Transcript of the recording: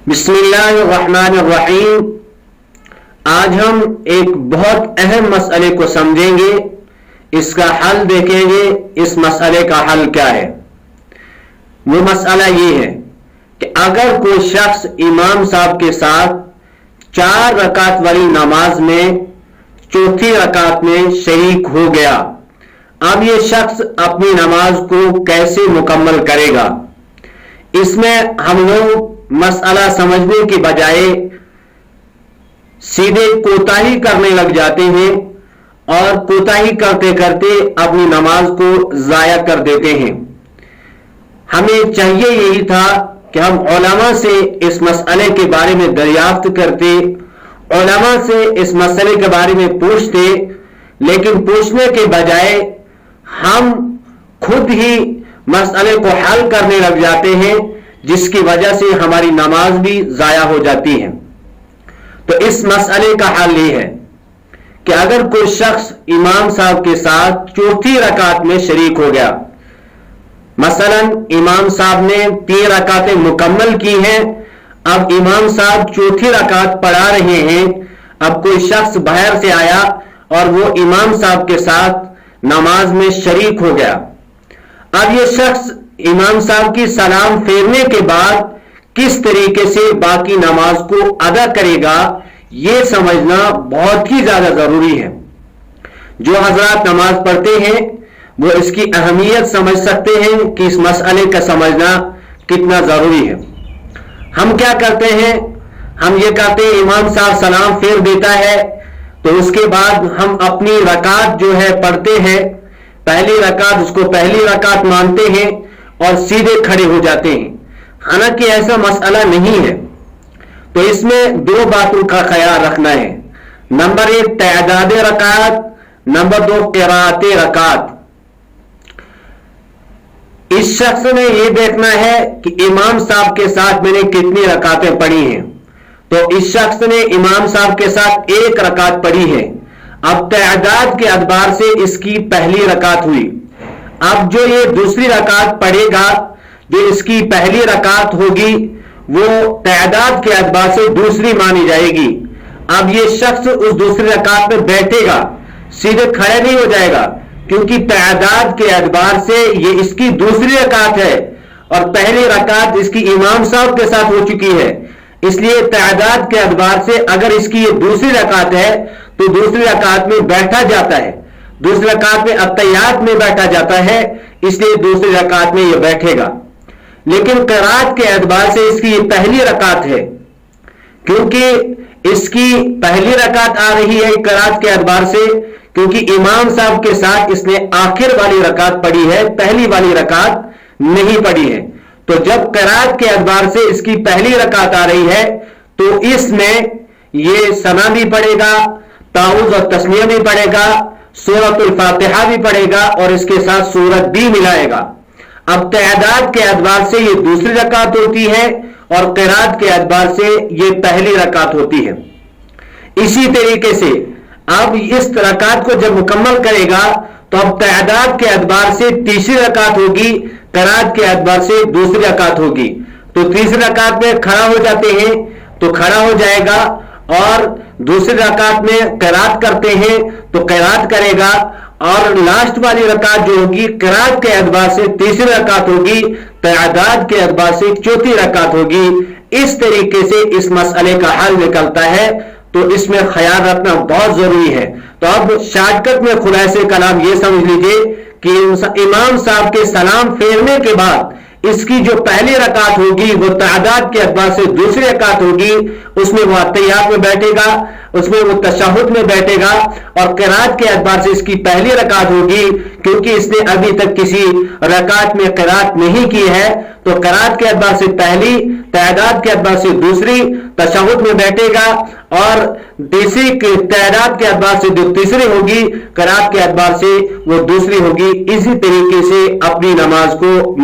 बिस्मिल्लाहिर्रहमानिर्रहीम। आज हम एक बहुत अहम मसले को समझेंगे, इसका हल देखेंगे। इस मसले का हल क्या है? वो मसला ये है कि अगर कोई शख्स इमाम साहब के साथ 4 रकात वाली नमाज में चौथी रकात में शरीक हो गया, अब ये शख्स अपनी नमाज को कैसे मुकम्मल करेगा? इसमें हम लोग मसला समझने के बजाय सीधे कोताही करने लग जाते हैं और कोताही करते करते अपनी नमाज को जाया कर देते हैं। हमें चाहिए यही था कि हम उलमा से इस मसले के बारे में दरियाफ्त करते, उलमा से इस मसले के बारे में पूछते, लेकिन पूछने के बजाय हम खुद ही मसले को हल करने लग जाते हैं, जिसकी वजह से हमारी नमाज भी जाया हो जाती है। तो इस मसले का हल ये है कि अगर कोई शख्स इमाम साहब के साथ चौथी रकात में शरीक हो गया, मसलन इमाम साहब ने 3 रकातें मुकम्मल की हैं, अब इमाम साहब चौथी रकात पढ़ा रहे हैं। अब कोई शख्स बाहर से आया और वो इमाम साहब के साथ नमाज में शरीक हो गया। अब ये शख्स इमाम साहब की सलाम फेरने के बाद किस तरीके से बाकी नमाज को अदा करेगा, ये समझना बहुत ही ज्यादा जरूरी है। जो हजरात नमाज पढ़ते हैं वो इसकी अहमियत समझ सकते हैं कि इस मसले का समझना कितना जरूरी है। हम क्या करते हैं, हम ये कहते हैं इमाम साहब सलाम फेर देता है तो उसके बाद हम अपनी रकात जो है पढ़ते हैं, पहली रकात, उसको पहली रकात मानते हैं और सीधे खड़े हो जाते हैं। हालांकि ऐसा मसला नहीं है। तो इसमें 2 बातों का ख्याल रखना है। नंबर 1 तअदाद रकात, नंबर 2 क़िराअत रकात। इस शख्स ने यह देखना है कि इमाम साहब के साथ मैंने कितनी रकातें पढ़ी हैं। तो इस शख्स ने इमाम साहब के साथ 1 रकात पढ़ी है। अब तअदाद के अतबार से इसकी पहली रकात हुई। अब जो ये दूसरी रकात पढ़ेगा, जो इसकी पहली रकात होगी, वो तअदाद के अतबार से दूसरी मानी जाएगी। अब ये शख्स उस दूसरी रकात में बैठेगा, सीधे खड़े नहीं हो जाएगा, क्योंकि तअदाद के अतबार से ये इसकी दूसरी रकात है और पहली रकात इसकी इमाम साहब के साथ हो चुकी है। इसलिए तअदाद के अतबार से अगर इसकी ये दूसरी रकात है तो दूसरी रकात में बैठा जाता है, दूसरी रकात में अत्तहियात में बैठा जाता है, इसलिए दूसरी रकात में यह बैठेगा। लेकिन क़िराअत के एतबार से इसकी ये पहली रकात है, क्योंकि इसकी पहली रकात आ रही है क़िराअत के एतबार से, क्योंकि इमाम साहब के साथ इसने आखिर वाली रकात पढ़ी है, पहली वाली रकात नहीं पढ़ी है। तो जब क़िराअत के एतबार से इसकी पहली रकात आ रही है तो इसमें ये सना भी पढ़ेगा, ताऊज़ और तस्निया भी पढ़ेगा, सूरतुल फातिहा भी पढ़ेगा और इसके साथ सूरत भी मिलाएगा। अब तअदाद के एतबार से ये दूसरी रकात होती है और क़िराअत के एतबार से ये पहली रकात होती है। इसी तरीके से अब इस रकात को जब मुकम्मल करेगा तो अब तअदाद के एतबार से तीसरी रकात होगी, क़िराअत के एतबार से दूसरी रकात होगी। तो तीसरी रकात में खड़ा हो जाते हैं तो खड़ा हो जाएगा, और दूसरी रकात में क़िराअत करते हैं तो क़िराअत करेगा, और लास्ट वाली रकात जो होगी क़िराअत के एतबार से तीसरी रकात होगी, तअदाद के एतबार से चौथी रकात होगी। इस तरीके से इस मसले का हल निकलता है। तो इसमें ख्याल रखना बहुत जरूरी है। तो अब शॉर्टकट में खुलासे कलाम ये समझ लीजिए कि इमाम साहब के सलाम फेरने के बाद इसकी जो पहली रकात होगी वो तअदाद के एतबार से दूसरी रकात होगी, उसमें वो अत्तहियात में बैठेगा, उसमें वो तशहुद में बैठेगा, और क़िराअत के एतबार से इसकी पहली रकात होगी, क्योंकि इसने अभी तक किसी रकात में क़िराअत नहीं की है। तो क़िराअत के एतबार से पहली, तअदाद के एतबार से दूसरी, तशहुद में बैठेगा, और तीसरी तअदाद के एतबार से जो तीसरी होगी, क़िराअत के एतबार से वो दूसरी होगी। इसी तरीके से अपनी नमाज को